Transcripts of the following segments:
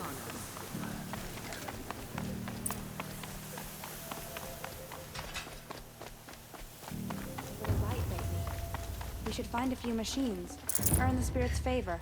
A little light lately. We should find a few machines, earn the spirit's favor.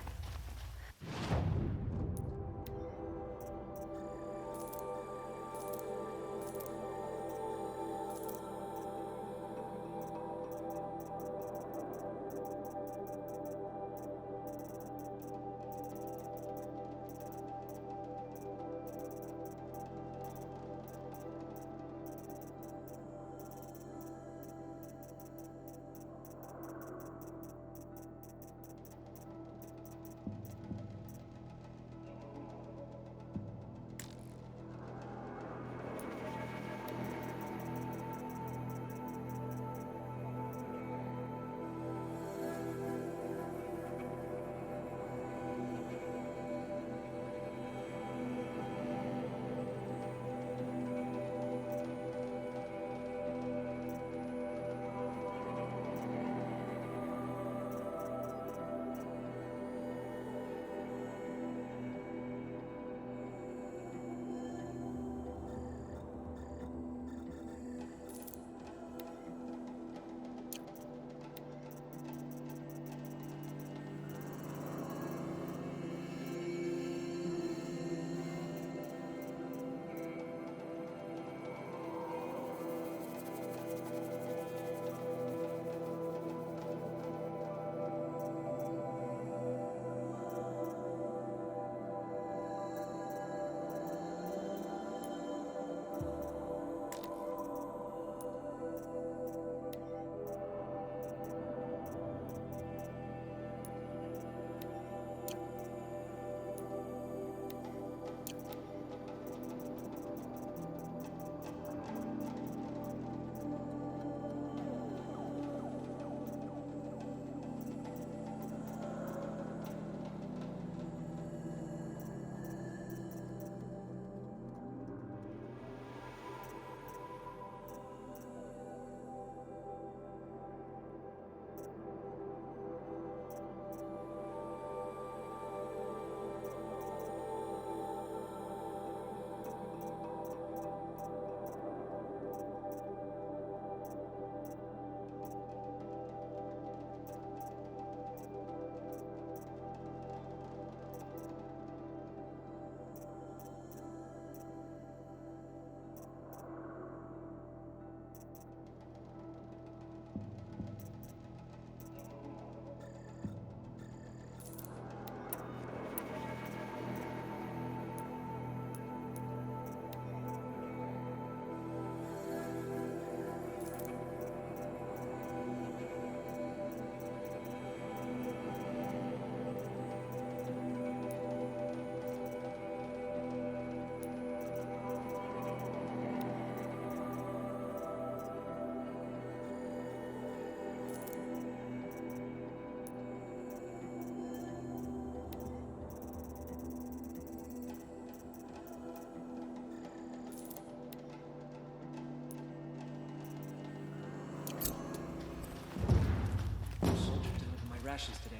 Rations today.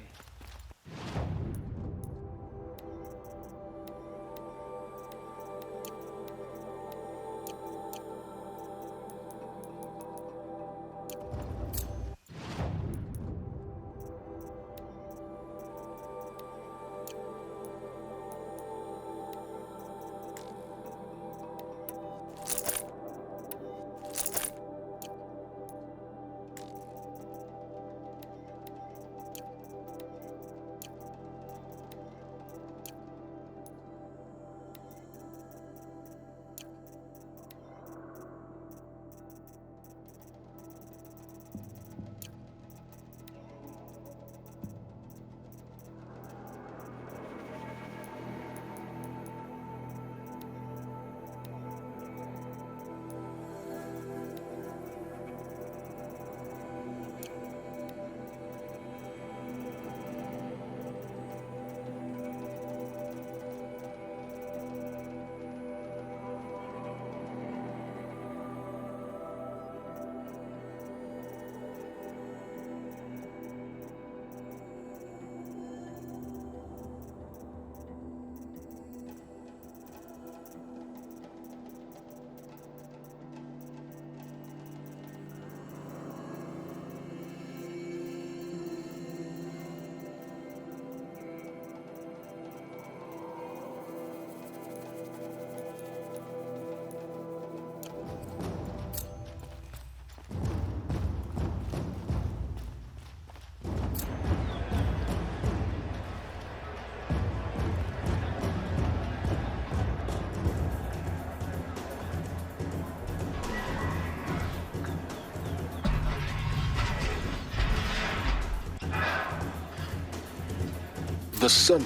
The sun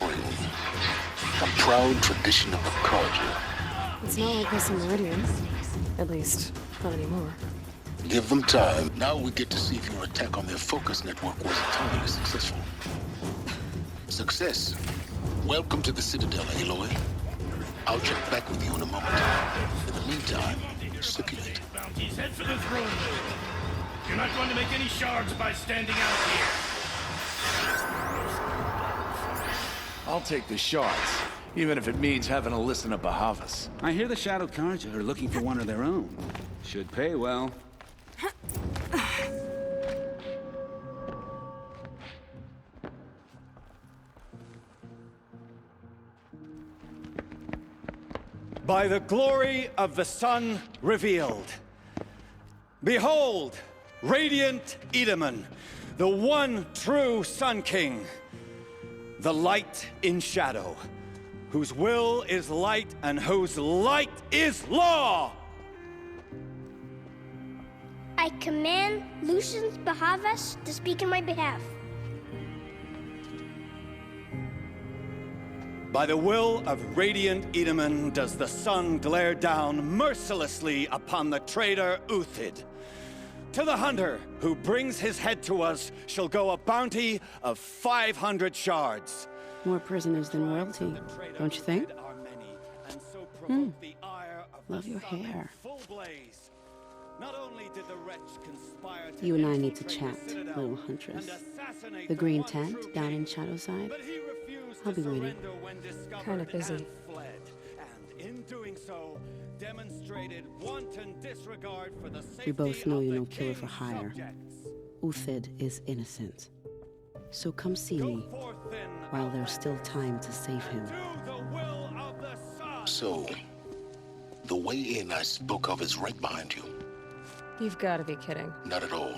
ring, a proud tradition of the culture. It's not like this in Meridian. At least, not anymore. Give them time. Now we get to see if your attack on their focus network was entirely successful. Success. Welcome to the Citadel, Aloy. I'll check back with you in a moment. In the meantime, circulate. Bounties, head for the throne. You're not going to make any shards by standing out here. I'll take the shards, even if it means having to listen to Bahavas. I hear the Shadow Carja are looking for one of their own. Should pay well. By the glory of the sun revealed. Behold, radiant Edaman, the one true Sun King. The light in shadow, whose will is light and whose light is law! I command Lucius Bahavas to speak in my behalf. By the will of radiant Edaman does the sun glare down mercilessly upon the traitor Uthid. To the hunter who brings his head to us shall go a bounty of 500 shards. More prisoners than royalty, don't you think? Love your hair. You and I need to chat, little huntress. The green tent down in Shadowside? I'll be waiting. Kinda busy. We both know you're no killer for hire. Uthid is innocent. So come see me, while there's still time to save him. So, the way in I spoke of is right behind you. You've got to be kidding. Not at all.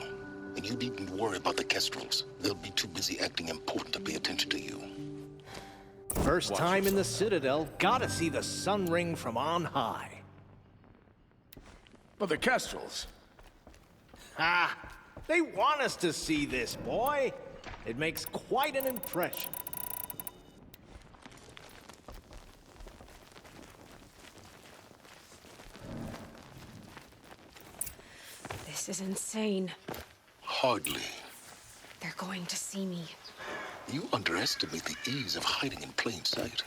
And you needn't worry about the Kestrels. They'll be too busy acting important to pay attention to you. First time in the Citadel, gotta see the sun ring from on high. But the Kestrels. Ha! They want us to see this, boy. It makes quite an impression. This is insane. Hardly. They're going to see me. You underestimate the ease of hiding in plain sight.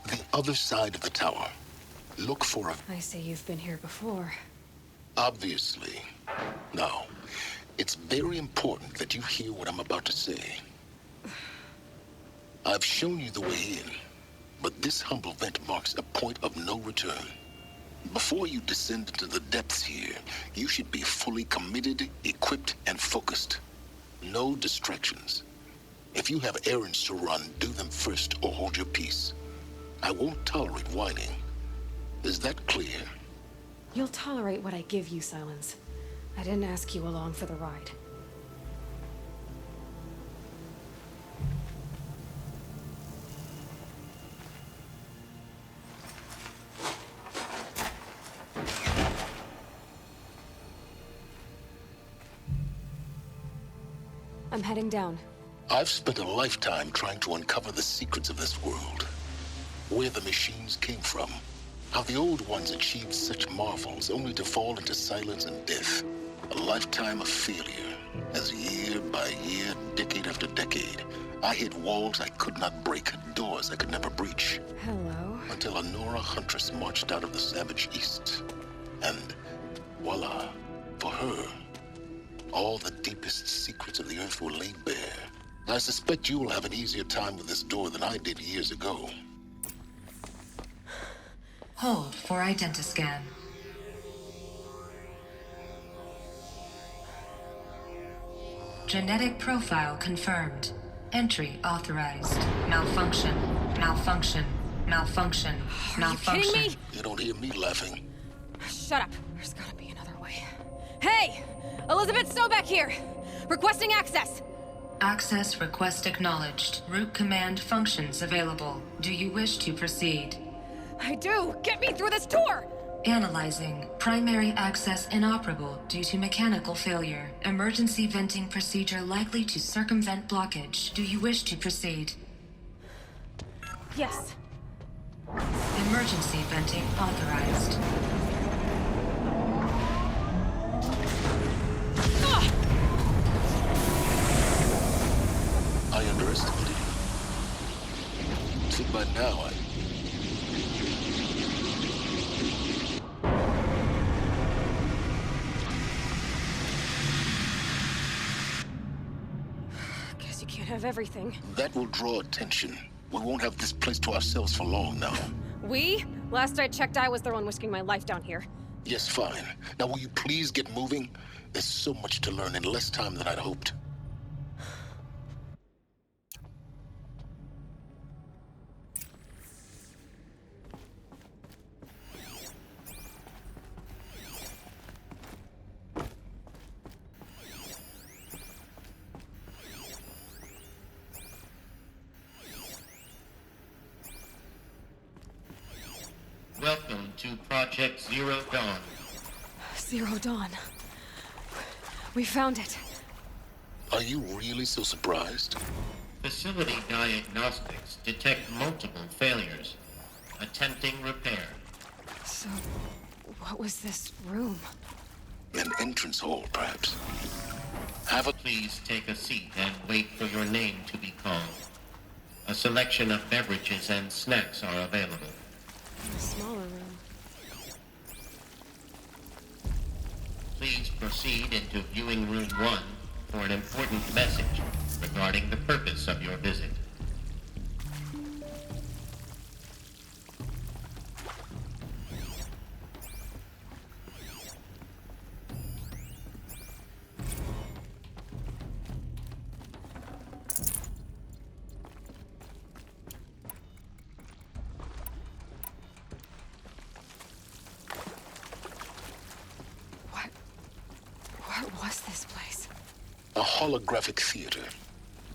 The other side of the tower. Look for a... I say you've been here before. Obviously. Now, it's very important that you hear what I'm about to say. I've shown you the way in, but this humble vent marks a point of no return. Before you descend into the depths here, you should be fully committed, equipped, and focused. No distractions. If you have errands to run, do them first or hold your peace. I won't tolerate whining. Is that clear? You'll tolerate what I give you, Silence. I didn't ask you along for the ride. I'm heading down. I've spent a lifetime trying to uncover the secrets of this world. Where the machines came from. How the old ones achieved such marvels only to fall into silence and death. A lifetime of failure. As year by year, decade after decade, I hit walls I could not break, doors I could never breach. Hello. Until a Nora huntress marched out of the savage east. And voila, for her, all the deepest secrets of the earth were laid bare. I suspect you will have an easier time with this door than I did years ago. Hold for identiscan. Genetic profile confirmed. Entry authorized. Malfunction. Malfunction. Malfunction. Malfunction. Are you kidding me? You don't hear me laughing. Shut up. There's gotta be another way. Hey! Elizabeth Sobeck here! Requesting access! Access request acknowledged. Root command functions available. Do you wish to proceed? I do! Get me through this tour! Analyzing. Primary access inoperable due to mechanical failure. Emergency venting procedure likely to circumvent blockage. Do you wish to proceed? Yes. Emergency venting authorized. I underestimated you. Think by now Guess you can't have everything. that will draw attention. We won't have this place to ourselves for long now. We? Last I checked, I was the one risking my life down here. Yes, fine. Now will you please get moving? There's so much to learn in less time than I'd hoped. Welcome to Project Zero Dawn. Zero Dawn. We found it. Are you really so surprised? Facility diagnostics detect multiple failures. Attempting repair. So, what was this room? An entrance hall, perhaps. Please take a seat and wait for your name to be called. A selection of beverages and snacks are available. A smaller room. Please proceed into viewing room 1 for an important message regarding the purpose of your visit. What was this place? A holographic theater.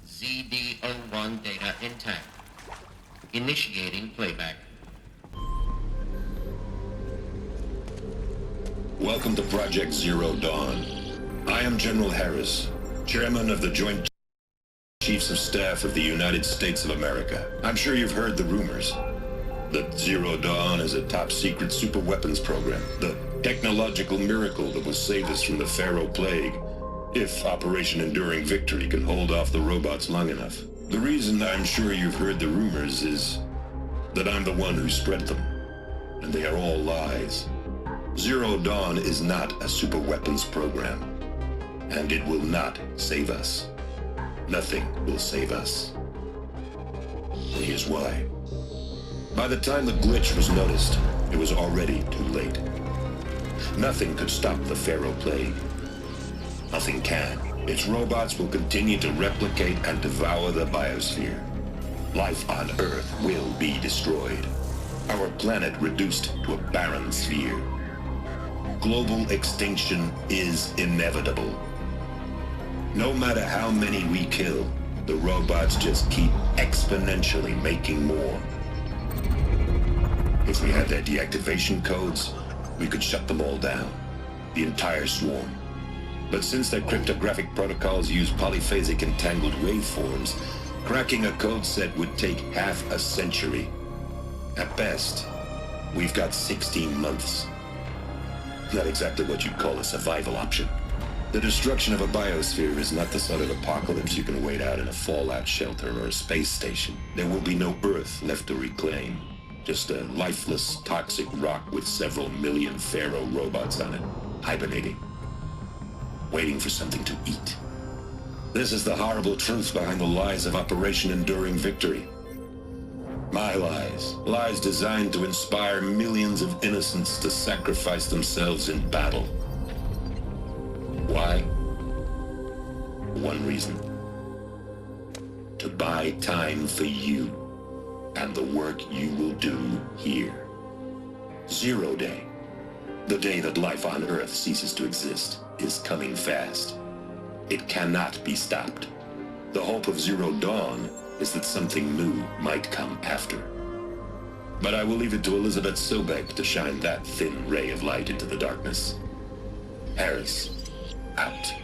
ZD-01 data intact. Initiating playback. Welcome to Project Zero Dawn. I am General Harris, Chairman of the Joint Chiefs of Staff of the United States of America. I'm sure you've heard the rumors that Zero Dawn is a top-secret superweapons program, the technological miracle that will save us from the Pharaoh Plague, if Operation Enduring Victory can hold off the robots long enough. The reason I'm sure you've heard the rumors is that I'm the one who spread them, and they are all lies. Zero Dawn is not a superweapons program, and it will not save us. Nothing will save us. And here's why. By the time the glitch was noticed, it was already too late. Nothing could stop the Pharaoh Plague. Nothing can. Its robots will continue to replicate and devour the biosphere. Life on Earth will be destroyed. Our planet reduced to a barren sphere. Global extinction is inevitable. No matter how many we kill, the robots just keep exponentially making more. If we had their deactivation codes, we could shut them all down, the entire swarm. But since their cryptographic protocols use polyphasic entangled waveforms, cracking a code set would take half a century. At best, we've got 16 months. Not exactly what you'd call a survival option. The destruction of a biosphere is not the sort of apocalypse you can wait out in a fallout shelter or a space station. There will be no Earth left to reclaim. Just a lifeless, toxic rock with several million Pharaoh robots on it, hibernating, waiting for something to eat. This is the horrible truth behind the lies of Operation Enduring Victory. My lies. Lies designed to inspire millions of innocents to sacrifice themselves in battle. Why? One reason. To buy time for you and the work you will do here. Zero Day. The day that life on Earth ceases to exist. is coming fast. It cannot be stopped. The hope of Zero Dawn is that something new might come after. But I will leave it to Elizabeth Sobek to shine that thin ray of light into the darkness. Harris, out.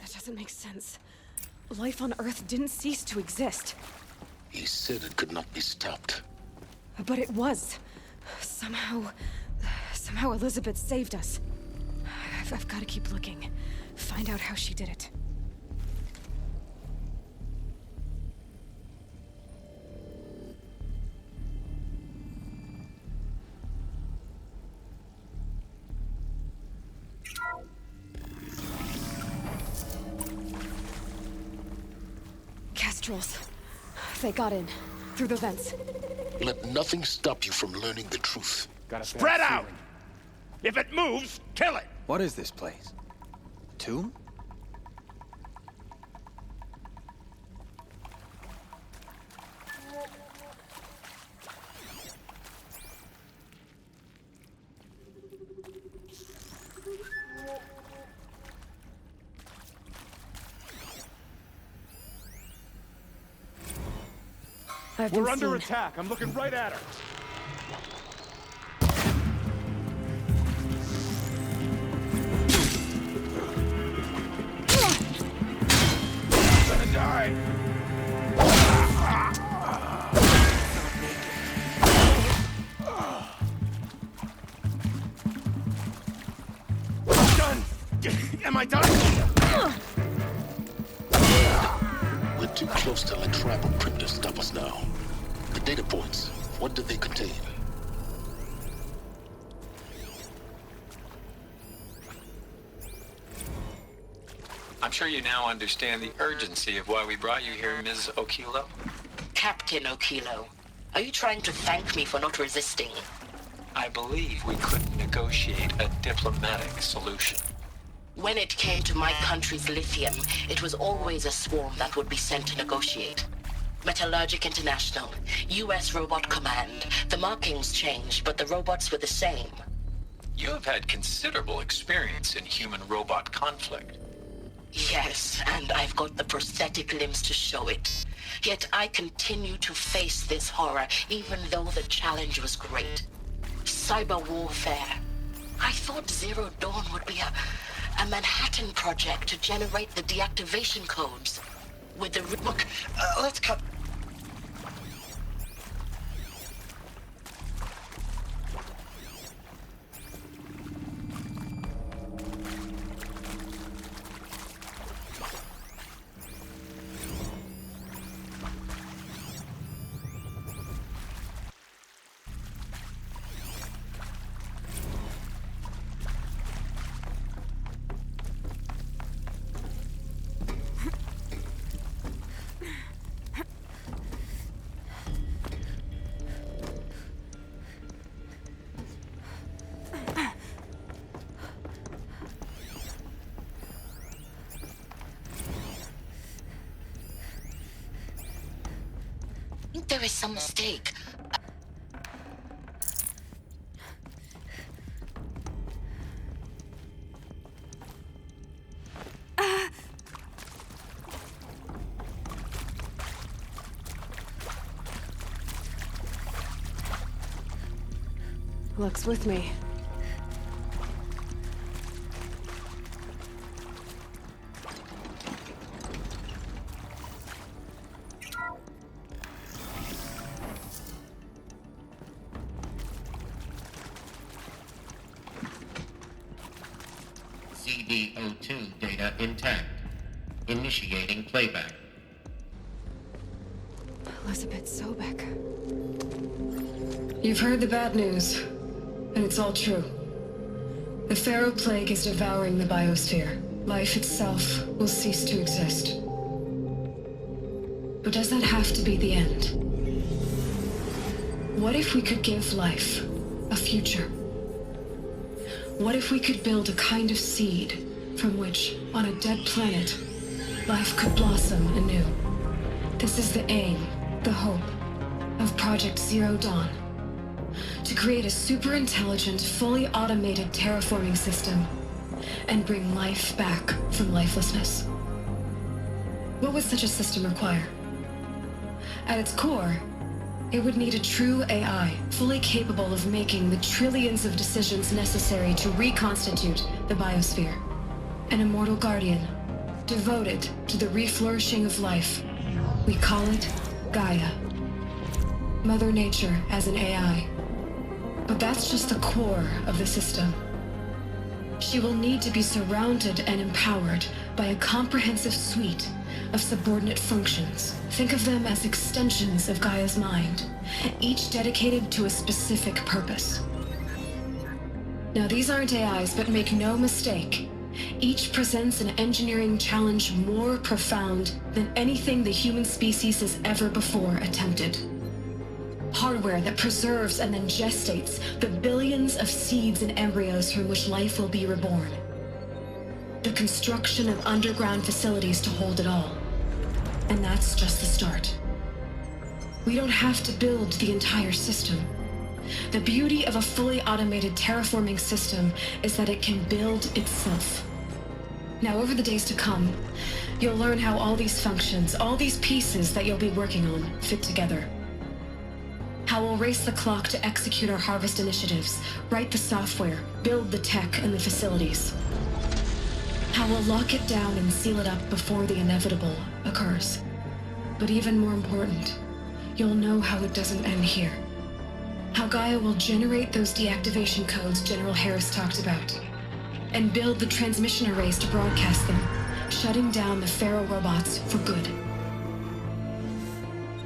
That doesn't make sense. Life on Earth didn't cease to exist. He said it could not be stopped. But it was. Somehow Elizabeth saved us. I've got to keep looking. Find out how she did it. Kestrels. They got in. Through the vents. Let nothing stop you from learning the truth. Spread out! If it moves, kill it! What is this place? Tomb? We're under attack. I'm looking right at her. I'm gonna die. Done. Am I done? We're too close to let tribal crypto stop us now. The data points, what do they contain? I'm sure you now understand the urgency of why we brought you here, Ms. Okilo. Captain Okilo, are you trying to thank me for not resisting? I believe we couldn't negotiate a diplomatic solution. When it came to my country's lithium, it was always a swarm that would be sent to negotiate. Metallurgic International, U.S. Robot Command. The markings changed, but the robots were the same. You have had considerable experience in human-robot conflict. Yes, and I've got the prosthetic limbs to show it. Yet I continue to face this horror, even though the challenge was great. Cyber warfare. I thought Zero Dawn would be a Manhattan project to generate the deactivation codes. With the... Look, let's cut... There is some mistake. Luck's with me. CD02 data intact. Initiating playback. Elizabeth Sobek. You've heard the bad news, and it's all true. The Pharaoh Plague is devouring the biosphere. Life itself will cease to exist. But does that have to be the end? What if we could give life a future? What if we could build a kind of seed from which, on a dead planet, life could blossom anew. This is the aim, the hope, of Project Zero Dawn. To create a super-intelligent, fully automated terraforming system and bring life back from lifelessness. What would such a system require? At its core, it would need a true AI, fully capable of making the trillions of decisions necessary to reconstitute the biosphere. An immortal guardian, devoted to the reflourishing of life. We call it Gaia. Mother Nature as an AI. But that's just the core of the system. She will need to be surrounded and empowered by a comprehensive suite of subordinate functions. Think of them as extensions of Gaia's mind, each dedicated to a specific purpose. Now, these aren't AIs, but make no mistake, each presents an engineering challenge more profound than anything the human species has ever before attempted. Hardware that preserves and then gestates the billions of seeds and embryos from which life will be reborn. The construction of underground facilities to hold it all. And that's just the start. We don't have to build the entire system. The beauty of a fully automated terraforming system is that it can build itself. Now, over the days to come, you'll learn how all these functions, all these pieces that you'll be working on, fit together. How we'll race the clock to execute our harvest initiatives, write the software, build the tech and the facilities. How we'll lock it down and seal it up before the inevitable occurs. But even more important, you'll know how it doesn't end here. How Gaia will generate those deactivation codes General Harris talked about, and build the transmission arrays to broadcast them, shutting down the Pharaoh robots for good.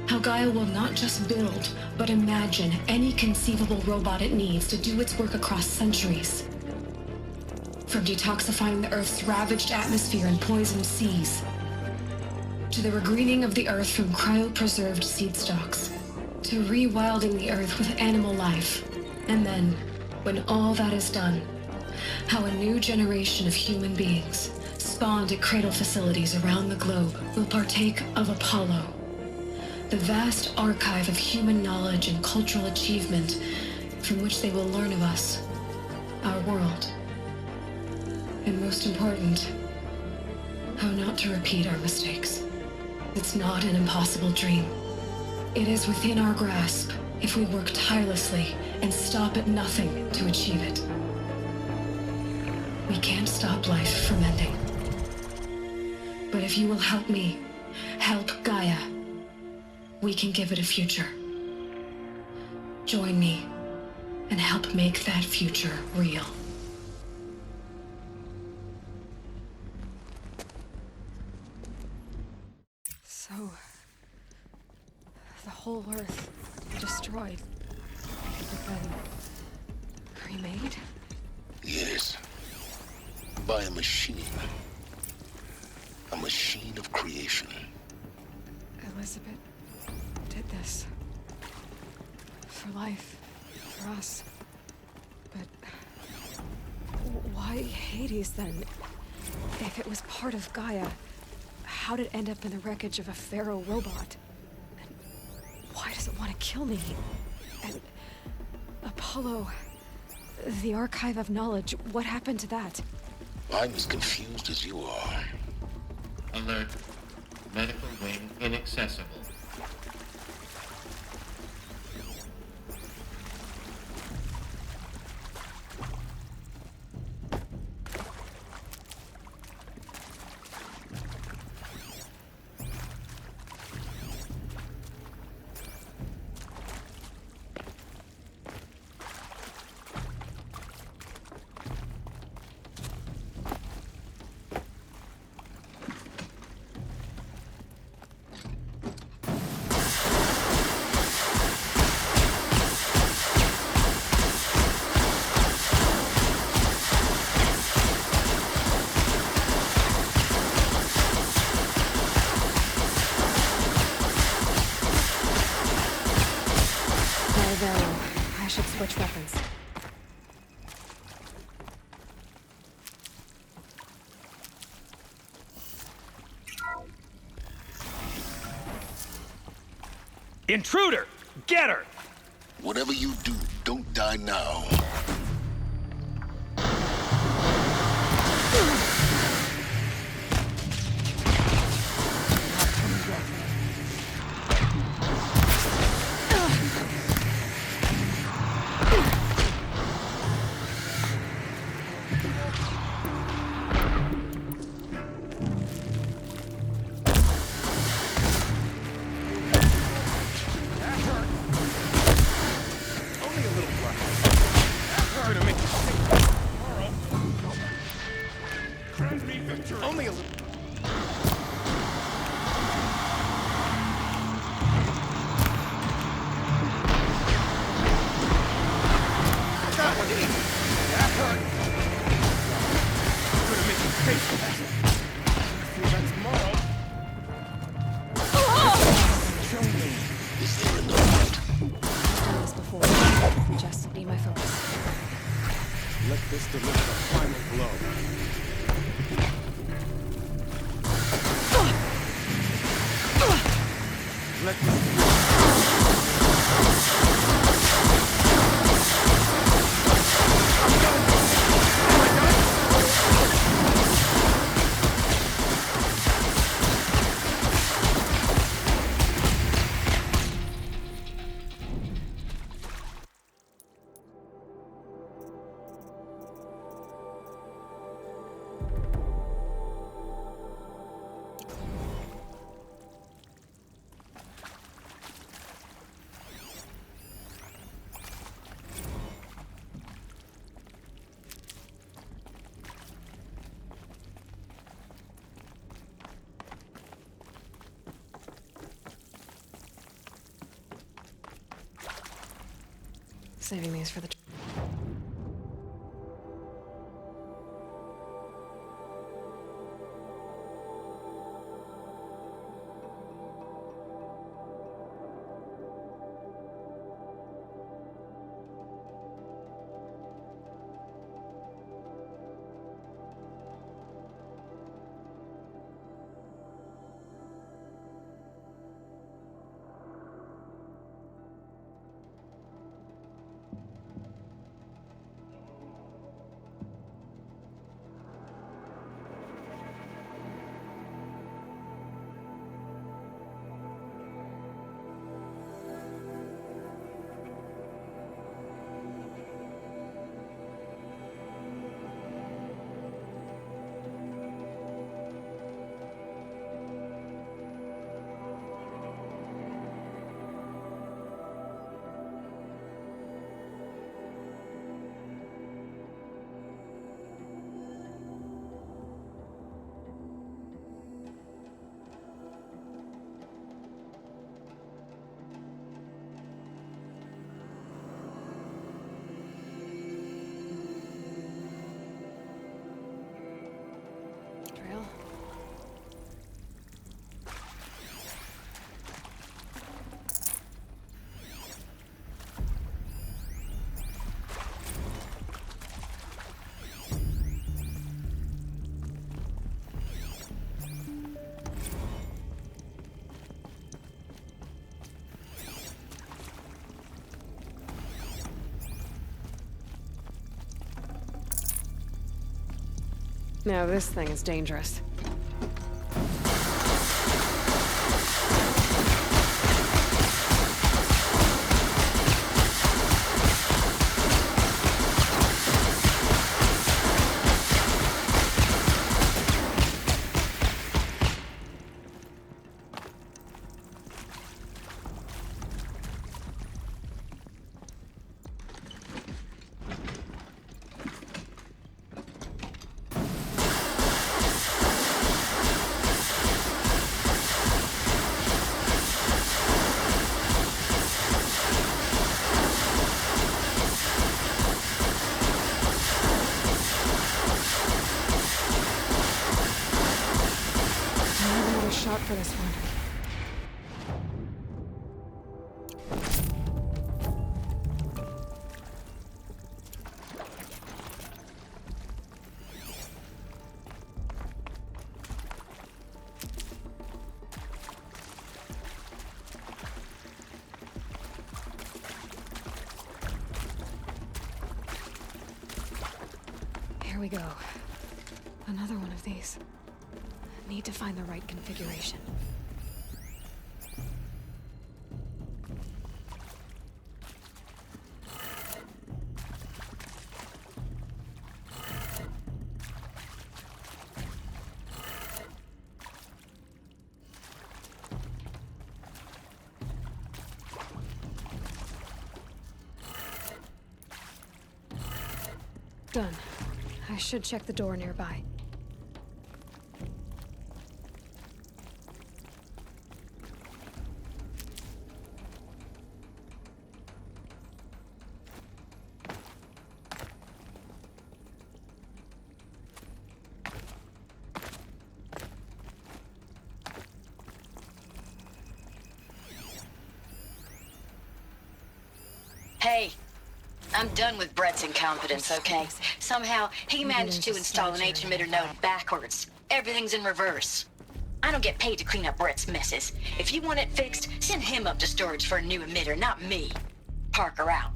How Gaia will not just build, but imagine any conceivable robot it needs to do its work across centuries. From detoxifying the Earth's ravaged atmosphere and poisoned seas, to the regreening of the Earth from cryopreserved seed stalks, to rewilding the Earth with animal life. And then, when all that is done, how a new generation of human beings, spawned at cradle facilities around the globe, will partake of Apollo, the vast archive of human knowledge and cultural achievement from which they will learn of us, our world. And most important, how not to repeat our mistakes. It's not an impossible dream. It is within our grasp if we work tirelessly and stop at nothing to achieve it. We can't stop life from ending. But if you will help me, help Gaia, we can give it a future. Join me and help make that future real. So, the whole Earth destroyed, but then remade? Yes. By a machine. A machine of creation. Elizabeth did this. For life. For us. But why Hades then? If it was part of Gaia, how'd it end up in the wreckage of a Pharaoh robot? And why does it want to kill me? And Apollo, the archive of knowledge, what happened to that? I'm as confused as you are. Alert. Medical wing inaccessible. I should switch weapons. Intruder! Get her! Whatever you do, don't die now. Saving these for the... Now this thing is dangerous. Shot for this one. There we go. Another one of these. Need to find the right configuration. Done. I should check the door nearby. Hey, I'm done with Brett's incompetence, okay? Somehow, he managed to install an H-emitter node backwards. Everything's in reverse. I don't get paid to clean up Brett's messes. If you want it fixed, send him up to storage for a new emitter, not me. Parker out.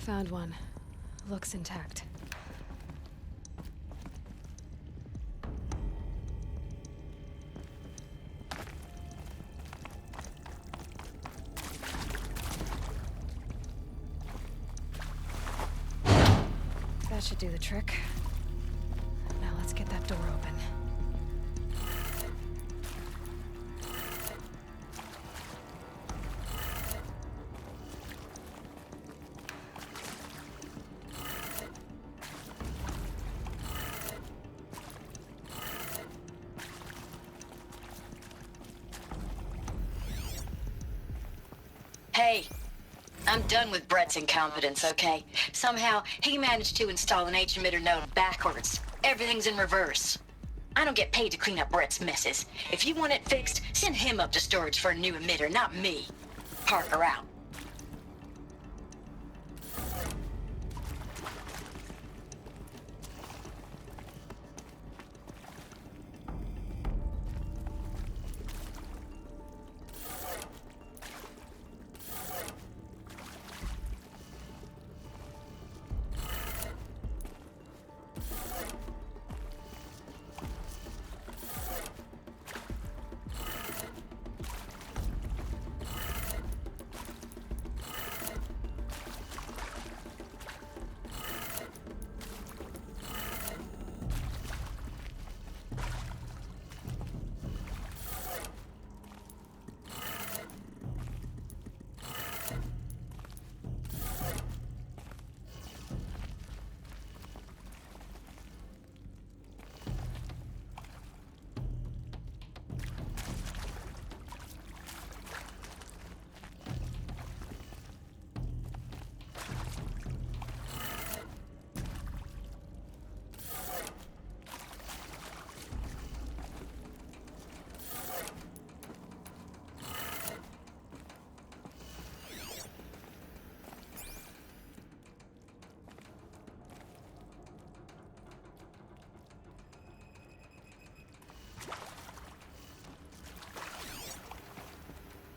Found one. Looks intact. That should do the trick. Now let's get that door open. Hey, I'm done with Brett's incompetence, okay? Somehow, he managed to install an H-emitter node backwards. Everything's in reverse. I don't get paid to clean up Brett's messes. If you want it fixed, send him up to storage for a new emitter, not me. Parker out.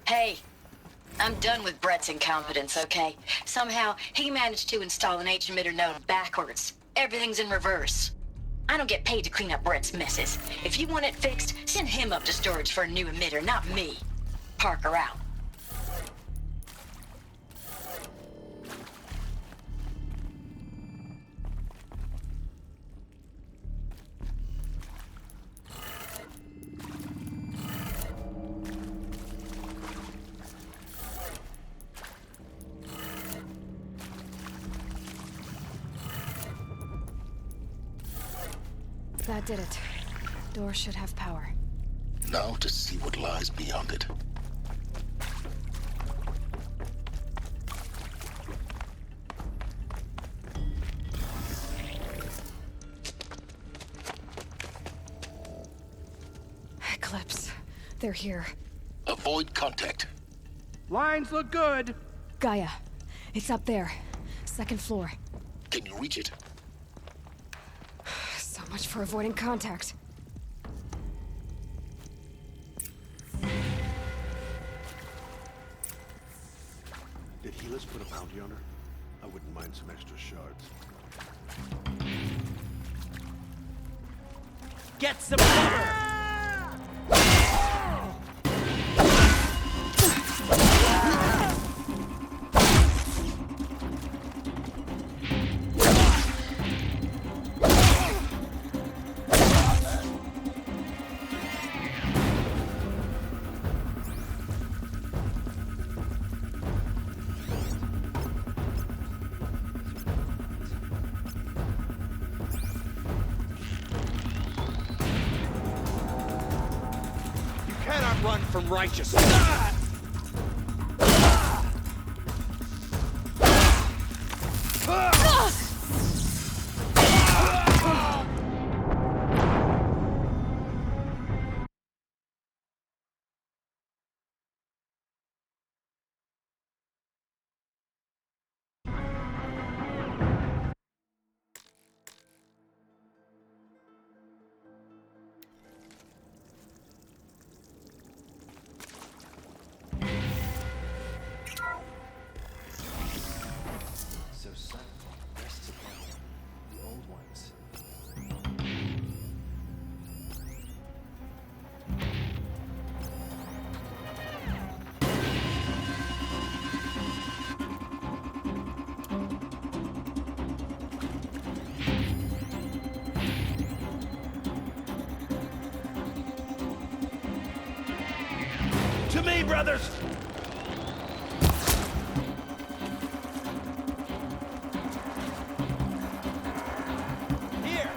Hey, I'm done with Brett's incompetence, okay? Somehow, he managed to install an H-emitter node backwards. Everything's in reverse. I don't get paid to clean up Brett's messes. If you want it fixed, send him up to storage for a new emitter, not me. Parker out. That did it. Door should have power. Now to see what lies beyond it. Eclipse. They're here. Avoid contact. Lines look good. Gaia. It's up there. Second floor. Can you reach it? So much for avoiding contact. Did Helis put a bounty on her? I wouldn't mind some extra shards. Get some cover! Run from righteousness. To me, brothers! Here!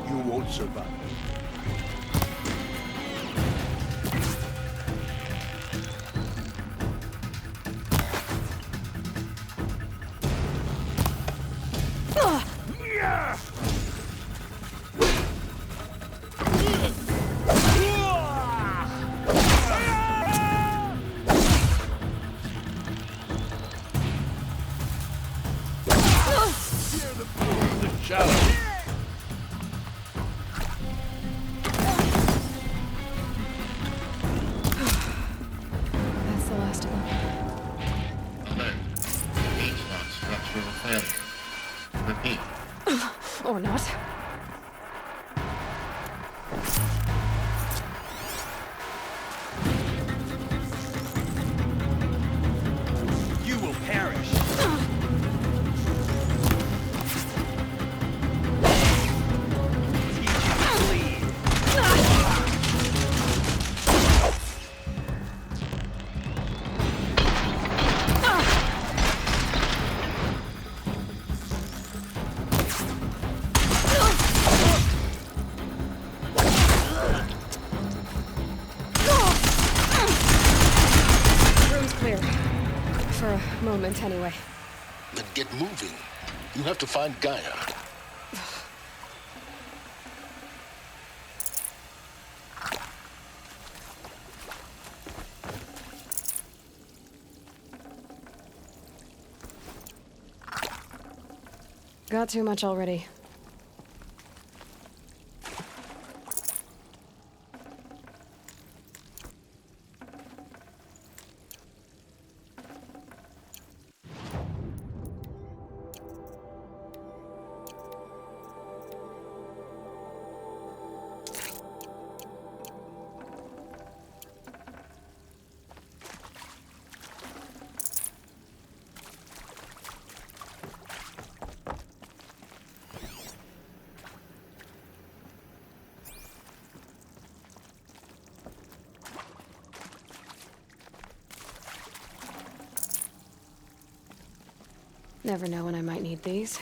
You won't survive. That's the last of them. Alert. H-Lock structural failure. Repeat. Or not. You will perish! a moment, anyway. Then get moving. You have to find Gaia. Got too much already. Never know when I might need these.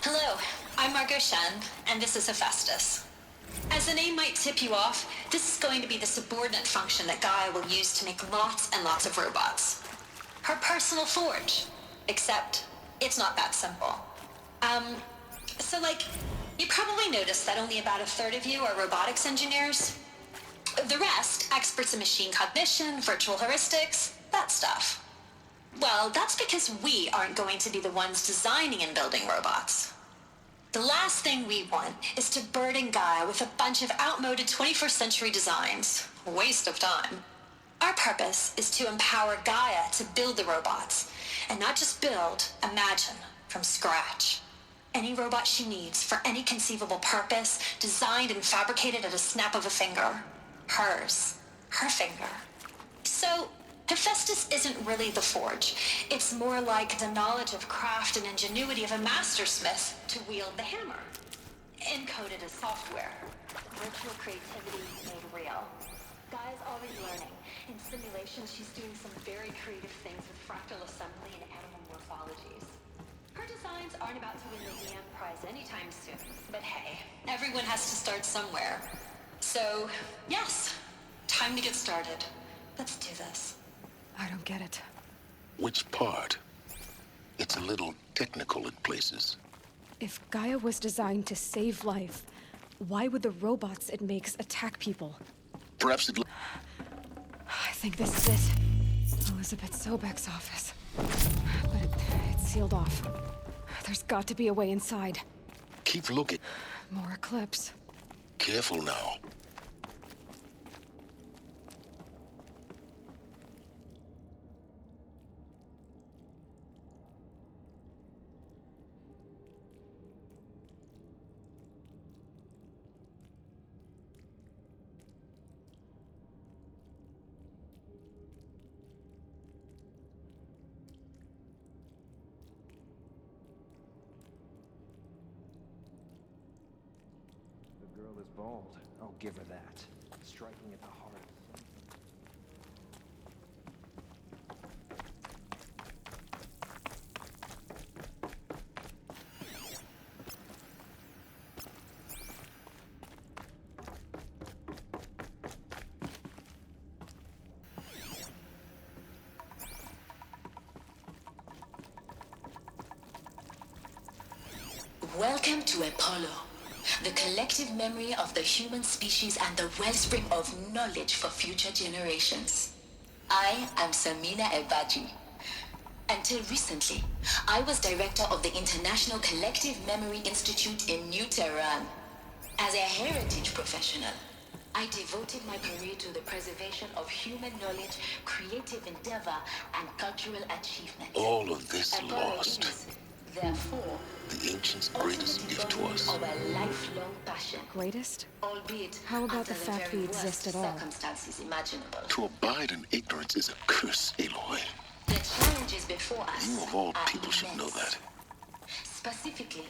Hello, I'm Margot Shen, and this is Hephaestus. As the name might tip you off, this is going to be the subordinate function that Gaia will use to make lots and lots of robots. Her personal forge. Except, it's not that simple. You probably noticed that only about a third of you are robotics engineers. The rest, experts in machine cognition, virtual heuristics, that stuff. Well, that's because we aren't going to be the ones designing and building robots. The last thing we want is to burden Gaia with a bunch of outmoded 21st century designs. Waste of time. Our purpose is to empower Gaia to build the robots, and not just build, imagine, from scratch. Any robot she needs for any conceivable purpose, designed and fabricated at a snap of a finger. Hers. Her finger. So, Hephaestus isn't really the forge. It's more like the knowledge of craft and ingenuity of a mastersmith to wield the hammer. Encoded as software. Virtual creativity made real. Gaia's already learning. In simulations, she's doing some very creative things with fractal assembly and animal morphologies. Her designs aren't about to win the EM prize anytime soon. But hey, everyone has to start somewhere. So, yes, time to get started. Let's do this. I don't get it. Which part? It's a little technical in places. If Gaia was designed to save life, why would the robots it makes attack people? Perhaps it... I think this is it. Elizabeth Sobek's office. But it's sealed off. There's got to be a way inside. Keep looking. More Eclipse. Careful now. The girl is bold. I'll give her that. Striking at the heart. Welcome to Apollo, the collective memory of the human species and the wellspring of knowledge for future generations. I am Samina Ebaji. Until recently, I was director of the International Collective Memory Institute in New Tehran. As a heritage professional, I devoted my career to the preservation of human knowledge, creative endeavor, and cultural achievement. All of this Apollo lost. is, therefore, The ancients' greatest gift to us. of a lifelong passion. Greatest? Albeit How about the under fact very we exist worst at all? circumstances imaginable. To abide in ignorance is a curse, Aloy. The challenges before us You of all are people should know immense. that. Specifically,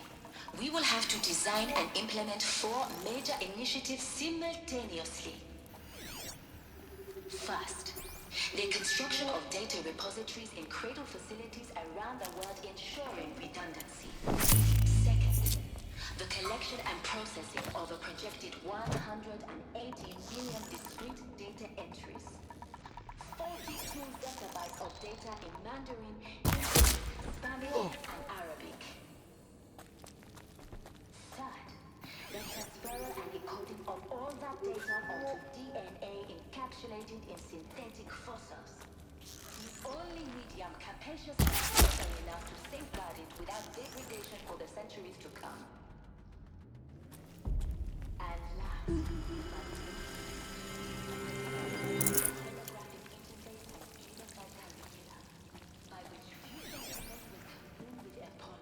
we will have to design and implement 4 major initiatives simultaneously. First, the construction of data repositories in cradle facilities around the world ensuring redundancy. Second, the collection and processing of a projected 180 million discrete data entries. 42 zettabytes of data in Mandarin, English, Spanish, and Arabic. Third, the transferal and decoding of all that data onto DNA encapsulated in synthetic fossils. The only medium capacious and powerful enough to safeguard it without degradation for the centuries to come. And last,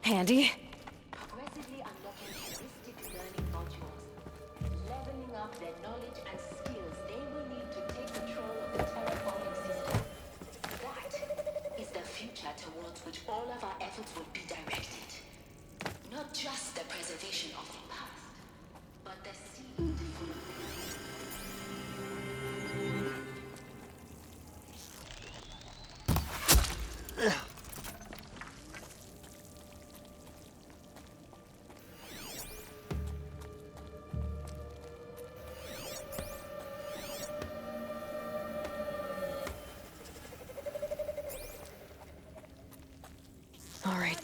Handy. progressively unlocking heuristic learning modules, leveling up their knowledge and skills they will need to take control of the terraforming system. That is the future towards which all of our efforts will be directed. Not just the preservation of the past, but the seed for the All right.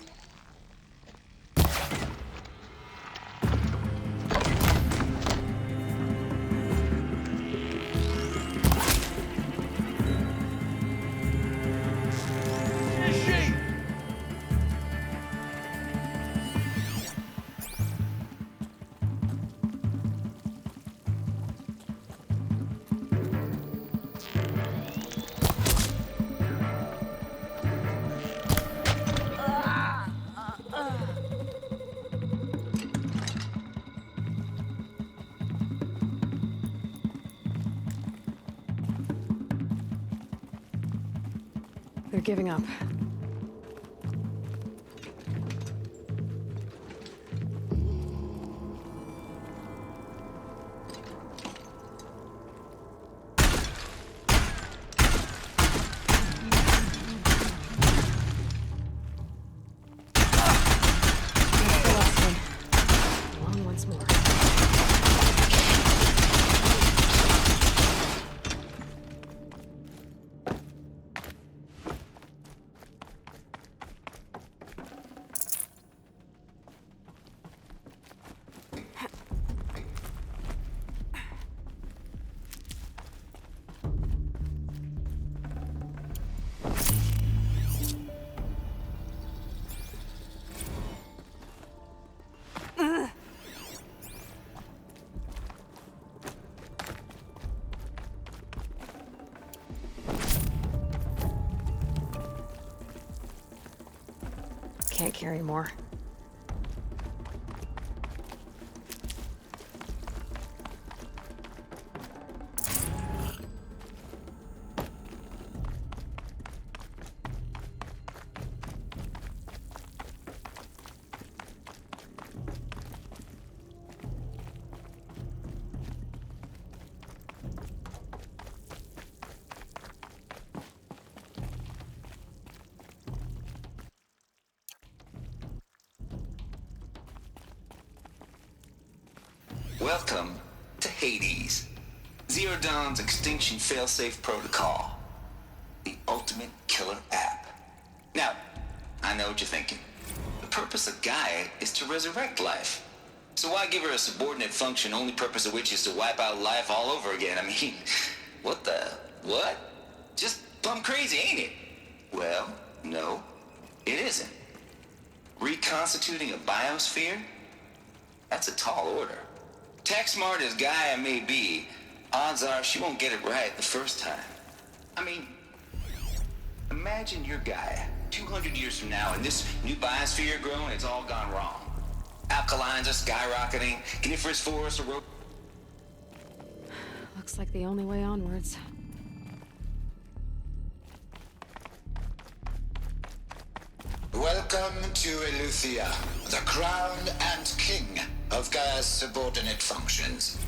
They're giving up. Once more. Can't carry more. Welcome to Hades, Zero Dawn's extinction failsafe protocol, the ultimate killer app. Now, I know what you're thinking. The purpose of Gaia is to resurrect life. So why give her a subordinate function, only purpose of which is to wipe out life all over again? I mean, what? Just plumb crazy, ain't it? Well, no, it isn't. Reconstituting a biosphere? That's a tall order. Tech smart as Gaia may be, odds are she won't get it right the first time. I mean, imagine you're Gaia, 200 years from now, and this new biosphere growing, it's all gone wrong. Alkalines are skyrocketing, coniferous forests are Looks like the only way onwards. Welcome to Eleuthia, the crown and king of Gaia's subordinate functions.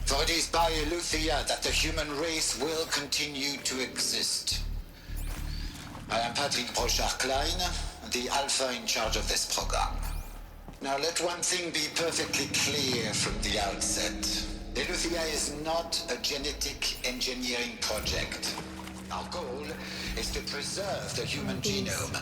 For it is by Eleuthia that the human race will continue to exist. I am Patrick Brochard-Klein, the Alpha in charge of this program. Now let one thing be perfectly clear from the outset. Eleuthia is not a genetic engineering project. Our goal is to preserve the human genome,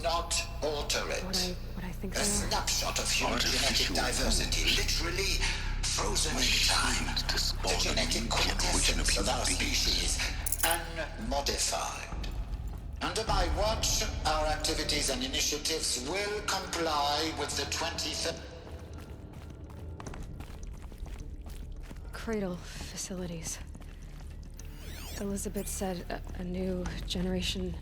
not alter it. A snapshot of human genetic diversity, literally frozen in time. The genetic quintessence of our species, unmodified. Under my watch, our activities and initiatives will comply with the 23rd... Cradle facilities. Elizabeth said a new generation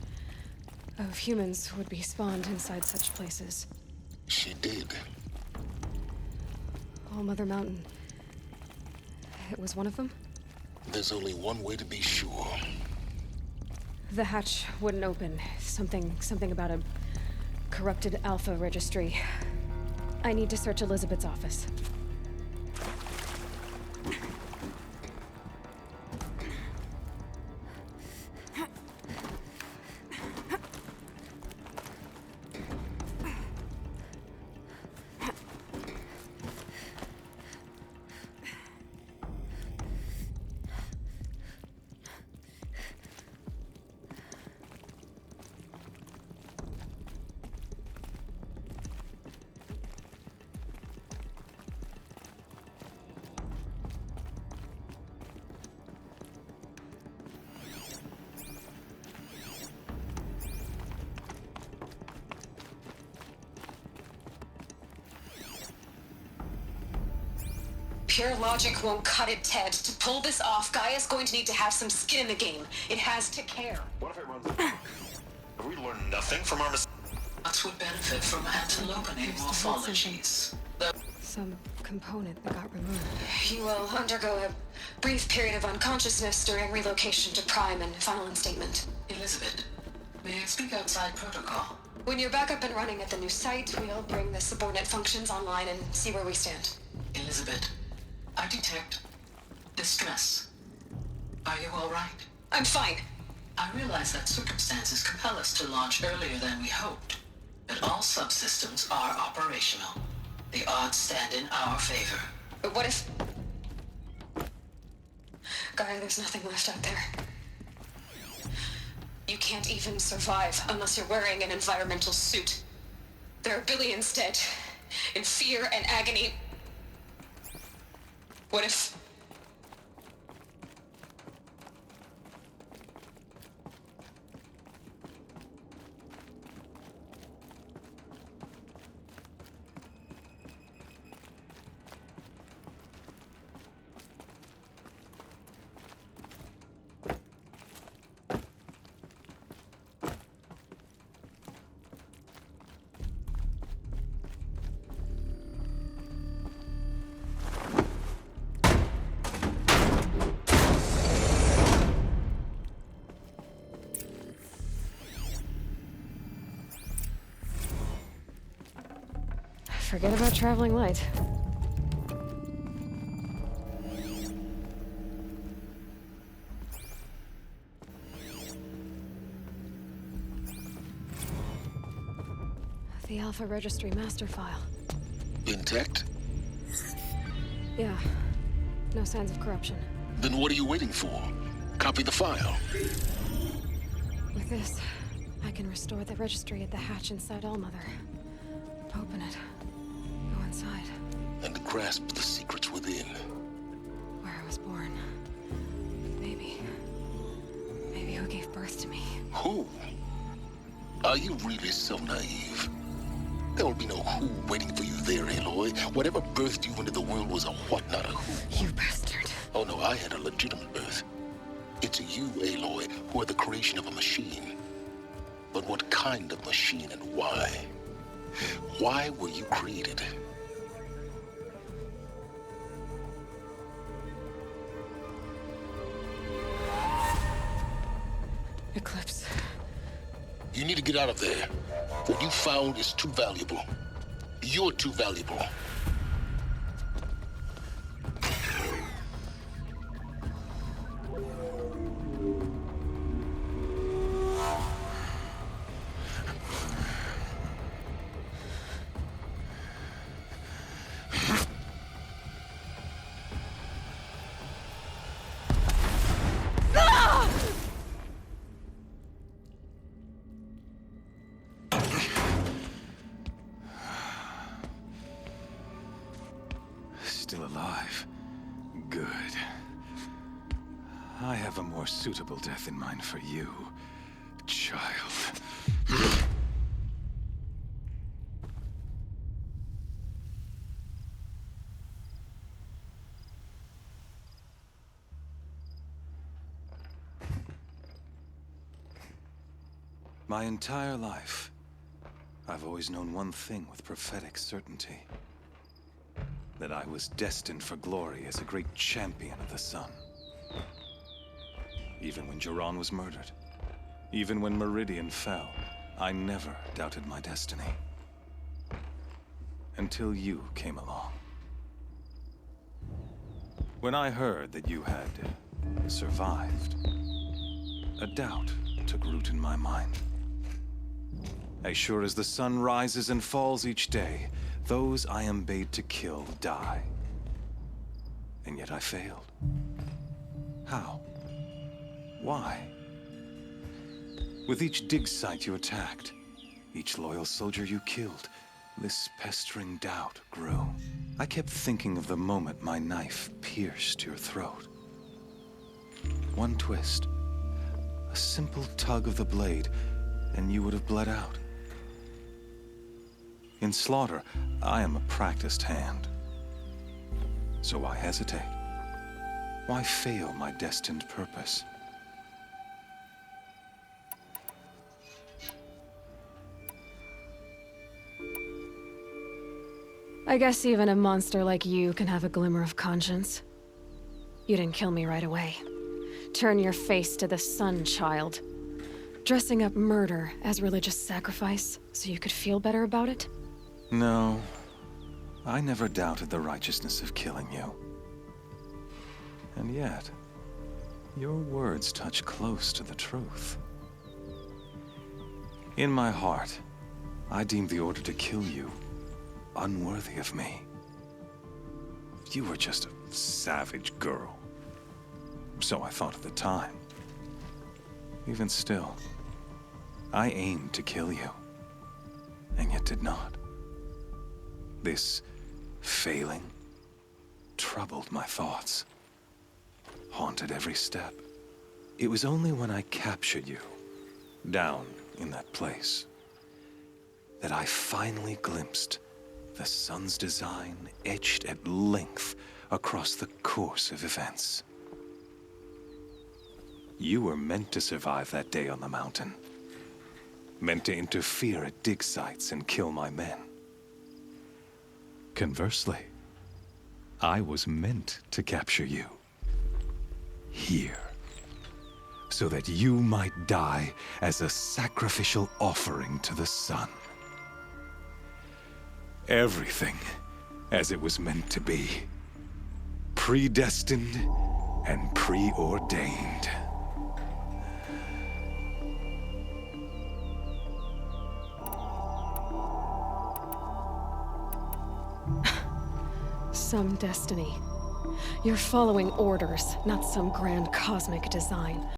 of humans would be spawned inside such places. She did. All Mother Mountain. It was one of them? There's only one way to be sure. The hatch wouldn't open. Something about a corrupted Alpha registry. I need to search Elizabeth's office. Pure logic won't cut it, Ted. To pull this off, Gaia's going to need to have some skin in the game. It has to care. What if it runs... Have we learned nothing from our mistakes? That would benefit from antilopinate morphologies. Some component that got removed. You will undergo a brief period of unconsciousness during relocation to Prime and final instatement. Elizabeth, may I speak outside protocol? When you're back up and running at the new site, we'll bring the subordinate functions online and see where we stand. Elizabeth, I detect distress. Are you all right? I'm fine. I realize that circumstances compel us to launch earlier than we hoped, but all subsystems are operational. The odds stand in our favor. But what if... Gaia, there's nothing left out there. You can't even survive unless you're wearing an environmental suit. There are billions dead, in fear and agony. What if... Forget about traveling light. The Alpha Registry master file. Intact? Yeah. No signs of corruption. Then what are you waiting for? Copy the file. With this, I can restore the registry at the hatch inside Allmother. Open it. Go inside. And grasp the secrets within. Where I was born. Maybe who gave birth to me. Who? Are you really so naive? There will be no who waiting for you there, Aloy. Whatever birthed you into the world was a what, not a who. You bastard. Oh no, I had a legitimate birth. It's you, Aloy, who are the creation of a machine. But what kind of machine and why? Why were you created? Eclipse. You need to get out of there. What you found is too valuable. You're too valuable. have a more suitable death in mind for you, child. My entire life, I've always known one thing with prophetic certainty. That I was destined for glory as a great champion of the sun. Even when Jiran was murdered, even when Meridian fell, I never doubted my destiny. Until you came along. When I heard that you had survived, a doubt took root in my mind. As sure as the sun rises and falls each day, those I am bade to kill die. And yet I failed. How? Why? With each dig site you attacked, each loyal soldier you killed, this pestering doubt grew. I kept thinking of the moment my knife pierced your throat. One twist, a simple tug of the blade, and you would have bled out. In slaughter, I am a practiced hand. So why hesitate? Why fail my destined purpose? I guess even a monster like you can have a glimmer of conscience. You didn't kill me right away. Turn your face to the sun, child. Dressing up murder as religious sacrifice so you could feel better about it? No, I never doubted the righteousness of killing you. And yet, your words touch close to the truth. In my heart, I deemed the order to kill you unworthy of me. You were just a savage girl. So I thought at the time. Even still, I aimed to kill you, and yet did not. This failing troubled my thoughts, haunted every step. It was only when I captured you, down in that place, that I finally glimpsed the sun's design etched at length across the course of events. You were meant to survive that day on the mountain. Meant to interfere at dig sites and kill my men. Conversely, I was meant to capture you. Here. So that you might die as a sacrificial offering to the sun. Everything as it was meant to be. Predestined and preordained. Some destiny. You're following orders, not some grand cosmic design.